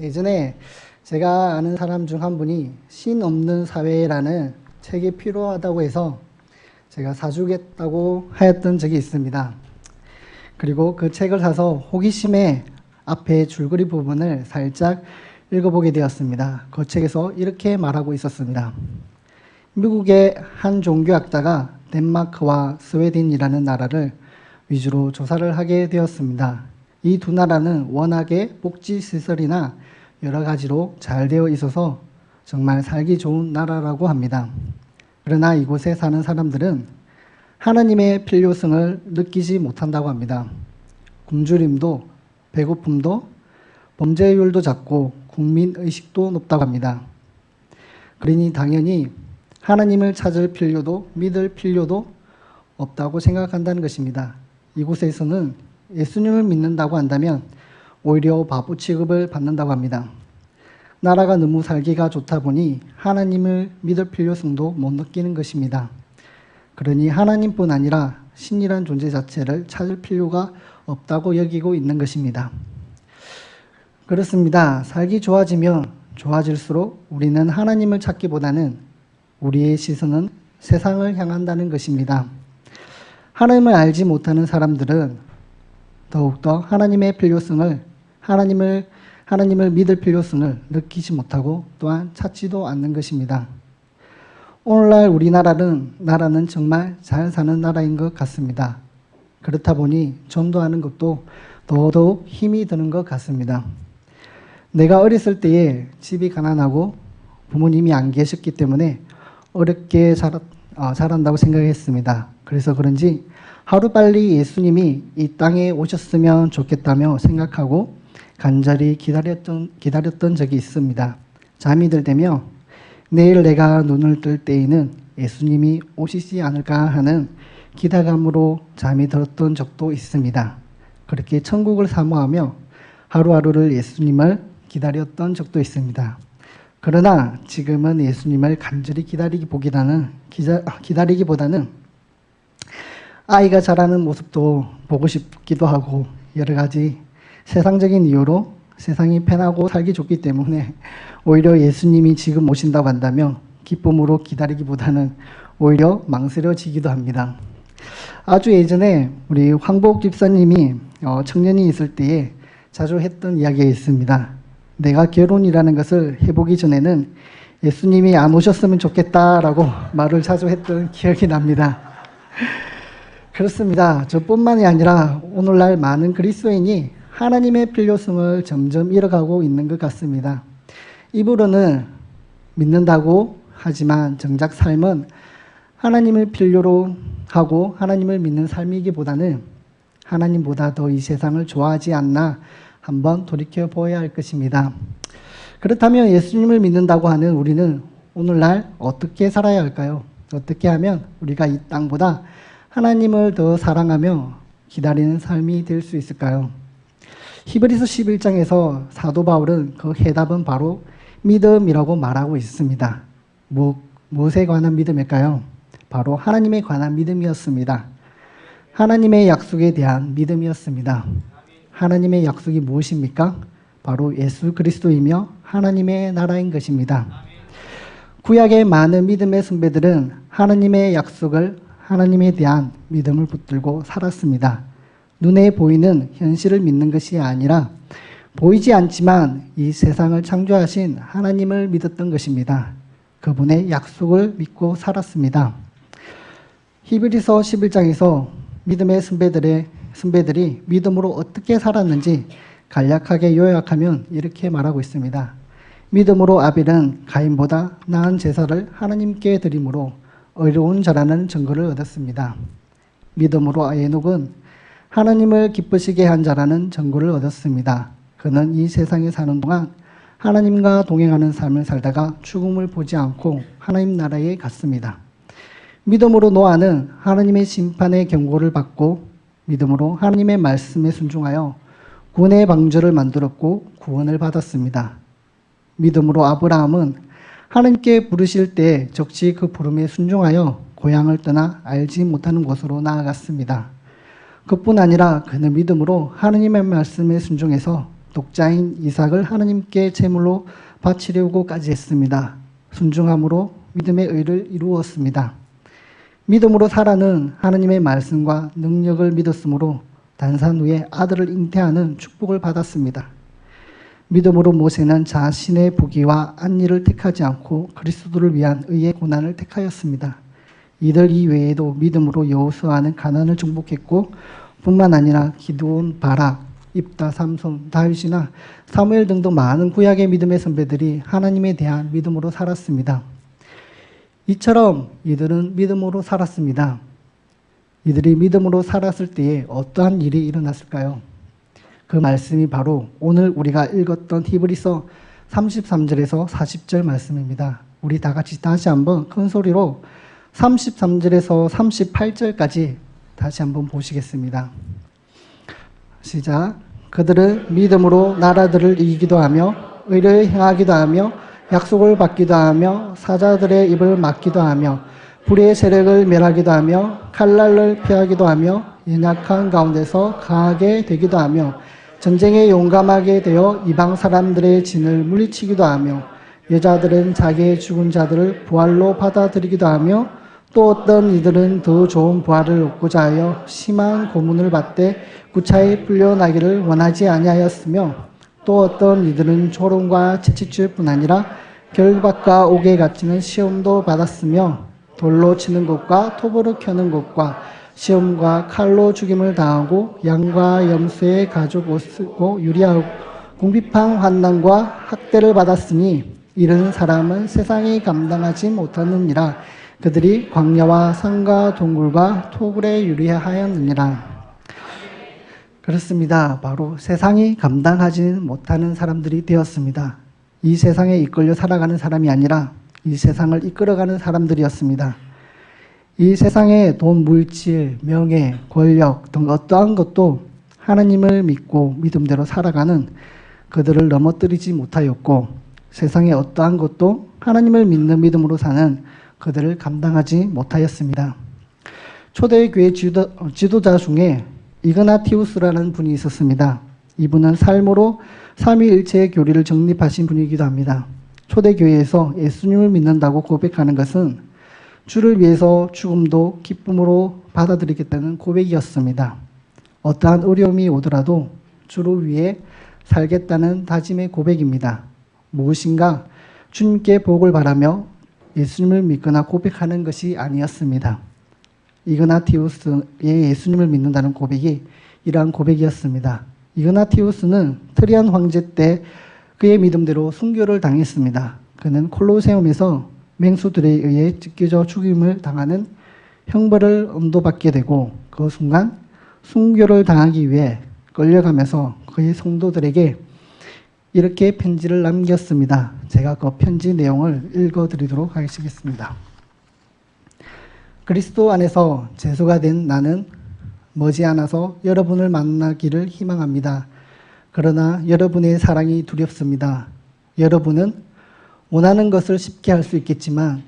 예전에 제가 아는 사람 중 한 분이 신 없는 사회라는 책이 필요하다고 해서 제가 사주겠다고 하였던 적이 있습니다. 그리고 그 책을 사서 호기심에 앞에 줄거리 부분을 살짝 읽어보게 되었습니다. 그 책에서 이렇게 말하고 있었습니다. 미국의 한 종교학자가 덴마크와 스웨덴이라는 나라를 위주로 조사를 하게 되었습니다. 이 두 나라는 워낙에 복지시설이나 여러 가지로 잘 되어 있어서 정말 살기 좋은 나라라고 합니다. 그러나 이곳에 사는 사람들은 하나님의 필요성을 느끼지 못한다고 합니다. 굶주림도 배고픔도 범죄율도 작고 국민의식도 높다고 합니다. 그러니 당연히 하나님을 찾을 필요도 믿을 필요도 없다고 생각한다는 것입니다. 이곳에서는 예수님을 믿는다고 한다면 오히려 바보 취급을 받는다고 합니다. 나라가 너무 살기가 좋다 보니 하나님을 믿을 필요성도 못 느끼는 것입니다. 그러니 하나님뿐 아니라 신이란 존재 자체를 찾을 필요가 없다고 여기고 있는 것입니다. 그렇습니다. 살기 좋아지면 좋아질수록 우리는 하나님을 찾기보다는 우리의 시선은 세상을 향한다는 것입니다. 하나님을 알지 못하는 사람들은 더욱더 하나님의 필요성을 하나님을 믿을 필요성을 느끼지 못하고 또한 찾지도 않는 것입니다. 오늘날 나라는 정말 잘 사는 나라인 것 같습니다. 그렇다 보니 전도하는 것도 더더욱 힘이 드는 것 같습니다. 내가 어렸을 때에 집이 가난하고 부모님이 안 계셨기 때문에 어렵게 자란다고 생각했습니다. 그래서 그런지 하루빨리 예수님이 이 땅에 오셨으면 좋겠다며 생각하고 간절히 기다렸던 적이 있습니다. 잠이 들 때며 내일 내가 눈을 뜰 때에는 예수님이 오시지 않을까 하는 기대감으로 잠이 들었던 적도 있습니다. 그렇게 천국을 사모하며 하루하루를 예수님을 기다렸던 적도 있습니다. 그러나 지금은 예수님을 간절히 기다리기보다는 아이가 자라는 모습도 보고 싶기도 하고 여러 가지 세상적인 이유로 세상이 편하고 살기 좋기 때문에 오히려 예수님이 지금 오신다고 한다면 기쁨으로 기다리기보다는 오히려 망설여지기도 합니다. 아주 예전에 우리 황복 집사님이 청년이 있을 때에 자주 했던 이야기가 있습니다. 내가 결혼이라는 것을 해보기 전에는 예수님이 안 오셨으면 좋겠다라고 말을 자주 했던 기억이 납니다. 그렇습니다. 저뿐만이 아니라 오늘날 많은 그리스도인이 하나님의 필요성을 점점 잃어가고 있는 것 같습니다. 입으로는 믿는다고 하지만 정작 삶은 하나님을 필요로 하고 하나님을 믿는 삶이기보다는 하나님보다 더 이 세상을 좋아하지 않나 한번 돌이켜보아야 할 것입니다. 그렇다면 예수님을 믿는다고 하는 우리는 오늘날 어떻게 살아야 할까요? 어떻게 하면 우리가 이 땅보다 하나님을 더 사랑하며 기다리는 삶이 될 수 있을까요? 히브리서 11장에서 사도 바울은 그 해답은 바로 믿음이라고 말하고 있습니다. 무엇에 관한 믿음일까요? 바로 하나님에 관한 믿음이었습니다. 하나님의 약속에 대한 믿음이었습니다. 하나님의 약속이 무엇입니까? 바로 예수 그리스도이며 하나님의 나라인 것입니다. 구약의 많은 믿음의 선배들은 하나님의 약속을 하나님에 대한 믿음을 붙들고 살았습니다. 눈에 보이는 현실을 믿는 것이 아니라 보이지 않지만 이 세상을 창조하신 하나님을 믿었던 것입니다. 그분의 약속을 믿고 살았습니다. 히브리서 11장에서 믿음의 선배들이 믿음으로 어떻게 살았는지 간략하게 요약하면 이렇게 말하고 있습니다. 믿음으로 아벨은 가인보다 나은 제사를 하나님께 드림으로 의로운 자라는 증거를 얻었습니다. 믿음으로 에녹은 하나님을 기쁘시게 한 자라는 증거를 얻었습니다. 그는 이 세상에 사는 동안 하나님과 동행하는 삶을 살다가 죽음을 보지 않고 하나님 나라에 갔습니다. 믿음으로 노아는 하나님의 심판의 경고를 받고 믿음으로 하나님의 말씀에 순종하여 구원의 방주를 만들었고 구원을 받았습니다. 믿음으로 아브라함은 하나님께 부르실 때 적시 그 부름에 순종하여 고향을 떠나 알지 못하는 곳으로 나아갔습니다. 그뿐 아니라 그는 믿음으로 하나님의 말씀에 순종해서 독자인 이삭을 하나님께 제물로 바치려고까지 했습니다. 순종함으로 믿음의 의를 이루었습니다. 믿음으로 사라는 하나님의 말씀과 능력을 믿었으므로 단산 후에 아들을 잉태하는 축복을 받았습니다. 믿음으로 모세는 자신의 부귀와 안위를 택하지 않고 그리스도를 위한 의의 고난을 택하였습니다. 이들 이외에도 믿음으로 여호수아는 가나안을 정복했고 뿐만 아니라 기드온, 바락, 입다, 삼손, 다윗이나 사무엘 등도 많은 구약의 믿음의 선배들이 하나님에 대한 믿음으로 살았습니다. 이처럼 이들은 믿음으로 살았습니다. 이들이 믿음으로 살았을 때에 어떠한 일이 일어났을까요? 그 말씀이 바로 오늘 우리가 읽었던 히브리서 33절에서 40절 말씀입니다. 우리 다 같이 다시 한번 큰 소리로 33절에서 38절까지 다시 한번 보시겠습니다. 시작. 그들은 믿음으로 나라들을 이기기도 하며 의를 행하기도 하며 약속을 받기도 하며 사자들의 입을 막기도 하며 불의 세력을 멸하기도 하며 칼날을 피하기도 하며 연약한 가운데서 강하게 되기도 하며 전쟁에 용감하게 되어 이방 사람들의 진을 물리치기도 하며 여자들은 자기의 죽은 자들을 부활로 받아들이기도 하며 또 어떤 이들은 더 좋은 부활을 얻고자 하여 심한 고문을 받되 구차히 풀려나기를 원하지 아니하였으며 또 어떤 이들은 조롱과 채찍질 뿐 아니라 결박과 옥에 갇히는 시험도 받았으며 돌로 치는 것과 톱으로 켜는 것과 시험과 칼로 죽임을 당하고 양과 염소의 가죽 옷을 쓰고 유리하고 궁핍한 환난과 학대를 받았으니 이런 사람은 세상이 감당하지 못하느니라. 그들이 광야와 산과 동굴과 토굴에 유리하였느니라. 그렇습니다. 바로 세상이 감당하지 못하는 사람들이 되었습니다. 이 세상에 이끌려 살아가는 사람이 아니라 이 세상을 이끌어가는 사람들이었습니다. 이 세상의 돈, 물질, 명예, 권력 등 어떠한 것도 하나님을 믿고 믿음대로 살아가는 그들을 넘어뜨리지 못하였고 세상의 어떠한 것도 하나님을 믿는 믿음으로 사는 그들을 감당하지 못하였습니다. 초대교회 지도자 중에 이그나티우스라는 분이 있었습니다. 이분은 삶으로 삼위일체의 교리를 정립하신 분이기도 합니다. 초대교회에서 예수님을 믿는다고 고백하는 것은 주를 위해서 죽음도 기쁨으로 받아들이겠다는 고백이었습니다. 어떠한 어려움이 오더라도 주를 위해 살겠다는 다짐의 고백입니다. 무엇인가 주님께 복을 바라며 예수님을 믿거나 고백하는 것이 아니었습니다. 이그나티우스의 예수님을 믿는다는 고백이 이러한 고백이었습니다. 이그나티우스는 트리안 황제 때 그의 믿음대로 순교를 당했습니다. 그는 콜로세움에서 맹수들에 의해 찢겨져 죽임을 당하는 형벌을 언도받게 되고 그 순간 순교를 당하기 위해 끌려가면서 그의 성도들에게 이렇게 편지를 남겼습니다. 제가 그 편지 내용을 읽어드리도록 하겠습니다. 그리스도 안에서 제수가 된 나는 머지않아서 여러분을 만나기를 희망합니다. 그러나 여러분의 사랑이 두렵습니다. 여러분은 원하는 것을 쉽게 할 수 있겠지만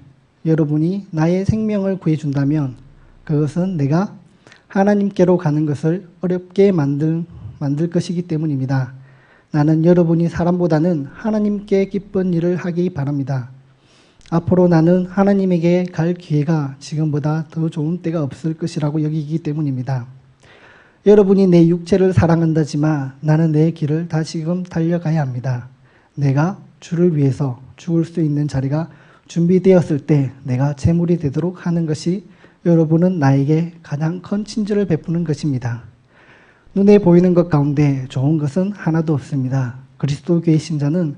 여러분이 나의 생명을 구해준다면 그것은 내가 하나님께로 가는 것을 어렵게 만들 것이기 때문입니다. 나는 여러분이 사람보다는 하나님께 기쁜 일을 하기 바랍니다. 앞으로 나는 하나님에게 갈 기회가 지금보다 더 좋은 때가 없을 것이라고 여기기 때문입니다. 여러분이 내 육체를 사랑한다지만 나는 내 길을 다시금 달려가야 합니다. 내가 주를 위해서 죽을 수 있는 자리가 준비되었을 때 내가 제물이 되도록 하는 것이 여러분은 나에게 가장 큰 친절을 베푸는 것입니다. 눈에 보이는 것 가운데 좋은 것은 하나도 없습니다. 그리스도교의 신자는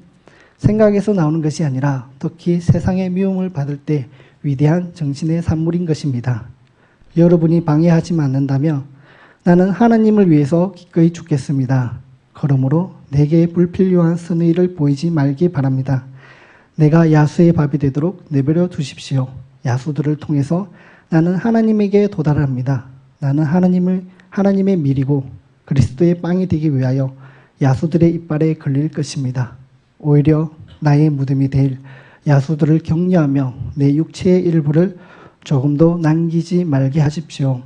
생각에서 나오는 것이 아니라 특히 세상의 미움을 받을 때 위대한 정신의 산물인 것입니다. 여러분이 방해하지 않는다면 나는 하나님을 위해서 기꺼이 죽겠습니다. 그러므로 내게 불필요한 선의를 보이지 말기 바랍니다. 내가 야수의 밥이 되도록 내버려 두십시오. 야수들을 통해서 나는 하나님에게 도달합니다. 나는 하나님의 밀이고 그리스도의 빵이 되기 위하여 야수들의 이빨에 걸릴 것입니다. 오히려 나의 무덤이 될 야수들을 격려하며 내 육체의 일부를 조금도 남기지 말게 하십시오.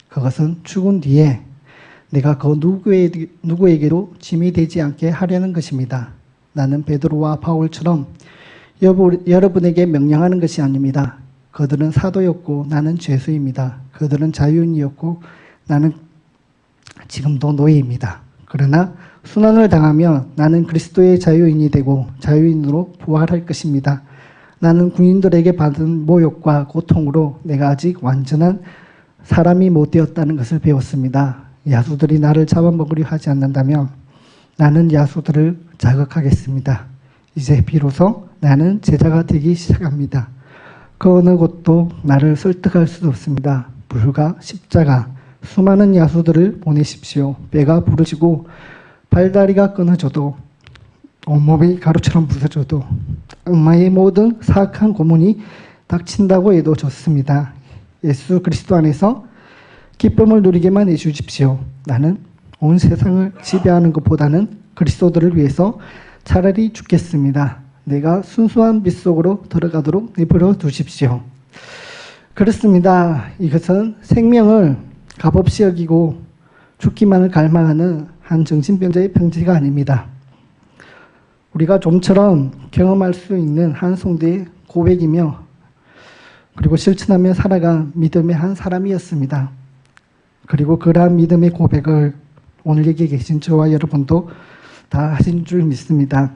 그것은 죽은 뒤에 내가 그 누구에게로 짐이 되지 않게 하려는 것입니다. 나는 베드로와 바울처럼 여러분에게 명령하는 것이 아닙니다. 그들은 사도였고 나는 죄수입니다. 그들은 자유인이었고 나는 지금도 노예입니다. 그러나 순환을 당하면 나는 그리스도의 자유인이 되고 자유인으로 부활할 것입니다. 나는 군인들에게 받은 모욕과 고통으로 내가 아직 완전한 사람이 못 되었다는 것을 배웠습니다. 야수들이 나를 잡아먹으려 하지 않는다면 나는 야수들을 자극하겠습니다. 이제 비로소 나는 제자가 되기 시작합니다. 그 어느 곳도 나를 설득할 수 없습니다. 불과 십자가, 수많은 야수들을 보내십시오. 배가 부러지고 발다리가 끊어져도 온몸이 가루처럼 부서져도 엄마의 모든 사악한 고문이 닥친다고 해도 좋습니다. 예수 그리스도 안에서 기쁨을 누리게만 해주십시오. 나는 온 세상을 지배하는 것보다는 그리스도들을 위해서 차라리 죽겠습니다. 내가 순수한 빛 속으로 들어가도록 내버려 두십시오. 그렇습니다. 이것은 생명을 값없이 여기고 죽기만을 갈망하는 한 정신병자의 편지가 아닙니다. 우리가 좀처럼 경험할 수 있는 한 성도의 고백이며 그리고 실천하며 살아간 믿음의 한 사람이었습니다. 그리고 그러한 믿음의 고백을 오늘 여기 계신 저와 여러분도 다 하신 줄 믿습니다.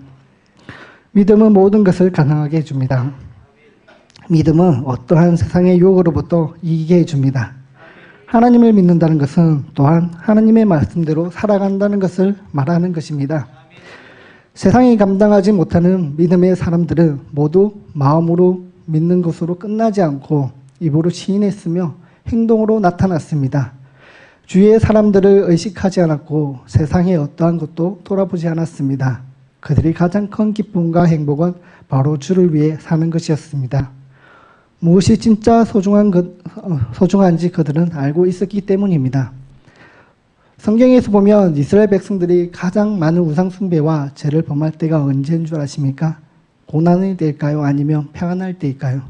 믿음은 모든 것을 가능하게 해줍니다. 믿음은 어떠한 세상의 유혹으로부터 이기게 해줍니다. 하나님을 믿는다는 것은 또한 하나님의 말씀대로 살아간다는 것을 말하는 것입니다. 세상이 감당하지 못하는 믿음의 사람들은 모두 마음으로 믿는 것으로 끝나지 않고 입으로 시인했으며 행동으로 나타났습니다. 주위의 사람들을 의식하지 않았고 세상의 어떠한 것도 돌아보지 않았습니다. 그들이 가장 큰 기쁨과 행복은 바로 주를 위해 사는 것이었습니다. 무엇이 진짜 소중한지 그들은 알고 있었기 때문입니다. 성경에서 보면 이스라엘 백성들이 가장 많은 우상숭배와 죄를 범할 때가 언제인 줄 아십니까? 고난이 될까요? 아니면 평안할 때일까요?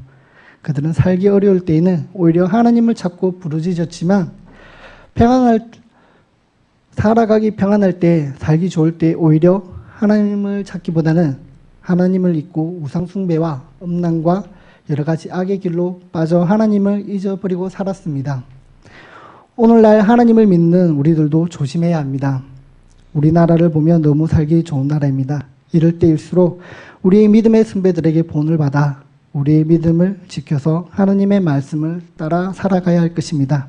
그들은 살기 어려울 때에는 오히려 하나님을 찾고 부르짖었지만 살아가기 평안할 때, 살기 좋을 때 오히려 하나님을 찾기보다는 하나님을 잊고 우상숭배와 음란과 여러 가지 악의 길로 빠져 하나님을 잊어버리고 살았습니다. 오늘날 하나님을 믿는 우리들도 조심해야 합니다. 우리나라를 보면 너무 살기 좋은 나라입니다. 이럴 때일수록 우리의 믿음의 선배들에게 본을 받아 우리의 믿음을 지켜서 하나님의 말씀을 따라 살아가야 할 것입니다.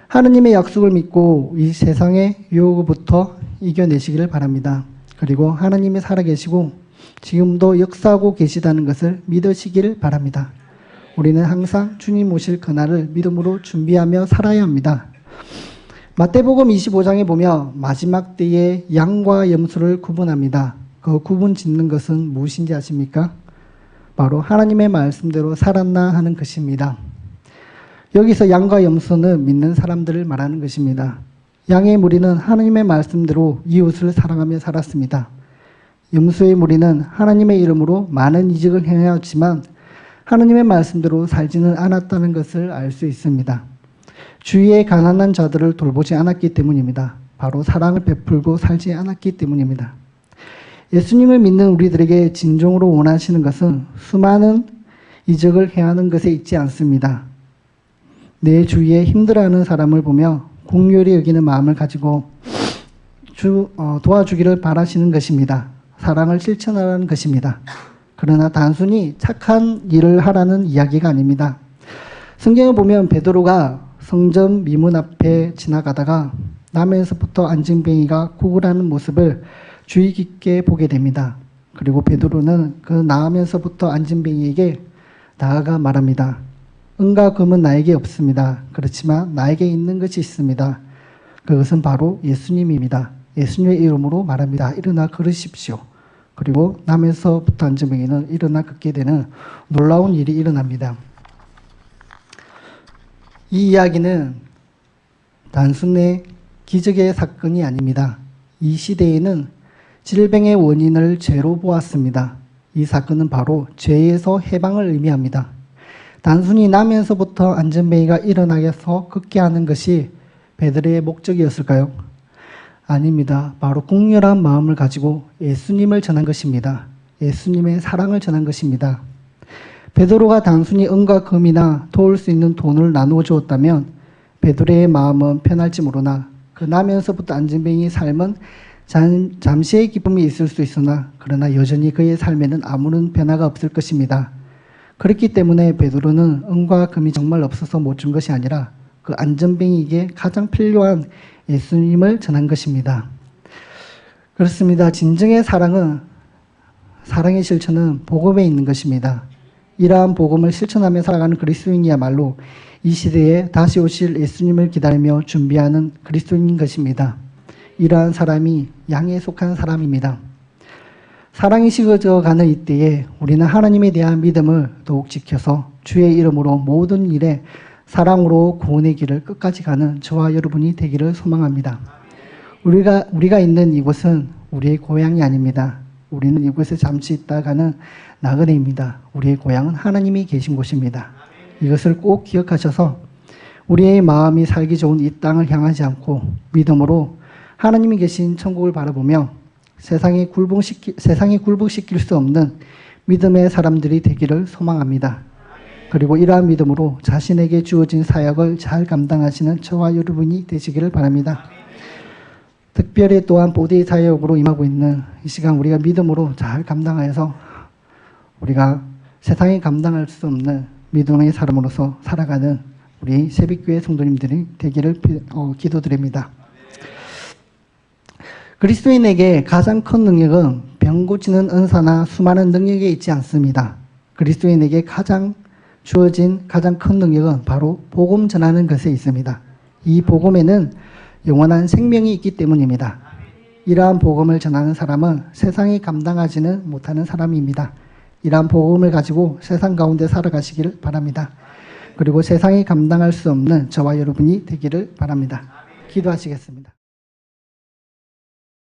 하나님의 약속을 믿고 이 세상의 유혹으로부터 이겨내시기를 바랍니다. 그리고 하나님이 살아계시고 지금도 역사하고 계시다는 것을 믿으시기를 바랍니다. 우리는 항상 주님 오실 그날을 믿음으로 준비하며 살아야 합니다. 마태복음 25장에 보면 마지막 때에 양과 염소를 구분합니다. 그 구분 짓는 것은 무엇인지 아십니까? 바로 하나님의 말씀대로 살았나 하는 것입니다. 여기서 양과 염소는 믿는 사람들을 말하는 것입니다. 양의 무리는 하나님의 말씀대로 이웃을 사랑하며 살았습니다. 염소의 무리는 하나님의 이름으로 많은 이적을 행하였지만 하나님의 말씀대로 살지는 않았다는 것을 알 수 있습니다. 주위의 가난한 자들을 돌보지 않았기 때문입니다. 바로 사랑을 베풀고 살지 않았기 때문입니다. 예수님을 믿는 우리들에게 진정으로 원하시는 것은 수많은 이적을 행하는 것에 있지 않습니다. 내 주위에 힘들어하는 사람을 보며 공렬히 여기는 마음을 가지고 도와주기를 바라시는 것입니다. 사랑을 실천하라는 것입니다. 그러나 단순히 착한 일을 하라는 이야기가 아닙니다. 성경을 보면 베드로가 성전 미문 앞에 지나가다가 남에서부터 안진뱅이가 구걸하는 모습을 주의 깊게 보게 됩니다. 그리고 베드로는 그 나으면서부터 안진뱅이에게 나아가 말합니다. 은과 금은 나에게 없습니다. 그렇지만 나에게 있는 것이 있습니다. 그것은 바로 예수님입니다. 예수님의 이름으로 말합니다. 일어나 걸으십시오. 그리고 남에서부터 안진뱅이는 일어나 걷게 되는 놀라운 일이 일어납니다. 이 이야기는 단순히 기적의 사건이 아닙니다. 이 시대에는 질병의 원인을 죄로 보았습니다. 이 사건은 바로 죄에서 해방을 의미합니다. 단순히 나면서부터 안전뱅이가 일어나서 걷게 하는 것이 베드로의 목적이었을까요? 아닙니다. 바로 국렬한 마음을 가지고 예수님을 전한 것입니다. 예수님의 사랑을 전한 것입니다. 베드로가 단순히 은과 금이나 도울 수 있는 돈을 나누어 주었다면 베드로의 마음은 편할지 모르나 그 나면서부터 안전뱅이의 삶은 잠시의 기쁨이 있을 수 있으나 그러나 여전히 그의 삶에는 아무런 변화가 없을 것입니다. 그렇기 때문에 베드로는 은과 금이 정말 없어서 못 준 것이 아니라 그 안전뱅이에게 가장 필요한 예수님을 전한 것입니다. 그렇습니다. 진정의 사랑의 실천은 복음에 있는 것입니다. 이러한 복음을 실천하며 살아가는 그리스도인이야말로 이 시대에 다시 오실 예수님을 기다리며 준비하는 그리스도인인 것입니다. 이러한 사람이 양에 속한 사람입니다. 사랑이 식어져가는 이때에 우리는 하나님에 대한 믿음을 더욱 지켜서 주의 이름으로 모든 일에 사랑으로 구원의 길을 끝까지 가는 저와 여러분이 되기를 소망합니다. 우리가 있는 이곳은 우리의 고향이 아닙니다. 우리는 이곳에 잠시 있다가는 나그네입니다. 우리의 고향은 하나님이 계신 곳입니다. 이것을 꼭 기억하셔서 우리의 마음이 살기 좋은 이 땅을 향하지 않고 믿음으로 하나님이 계신 천국을 바라보며 세상에 굴복시킬 수 없는 믿음의 사람들이 되기를 소망합니다. 그리고 이러한 믿음으로 자신에게 주어진 사역을 잘 감당하시는 저와 여러분이 되시기를 바랍니다. 특별히 또한 보디의 사역으로 임하고 있는 이 시간 우리가 믿음으로 잘 감당하여서 우리가 세상에 감당할 수 없는 믿음의 사람으로서 살아가는 우리 새벽교회 성도님들이 되기를 기도드립니다. 그리스도인에게 가장 큰 능력은 병 고치는 은사나 수많은 능력에 있지 않습니다. 그리스도인에게 주어진 가장 큰 능력은 바로 복음 전하는 것에 있습니다. 이 복음에는 영원한 생명이 있기 때문입니다. 이러한 복음을 전하는 사람은 세상이 감당하지는 못하는 사람입니다. 이러한 복음을 가지고 세상 가운데 살아가시기를 바랍니다. 그리고 세상이 감당할 수 없는 저와 여러분이 되기를 바랍니다. 기도하시겠습니다.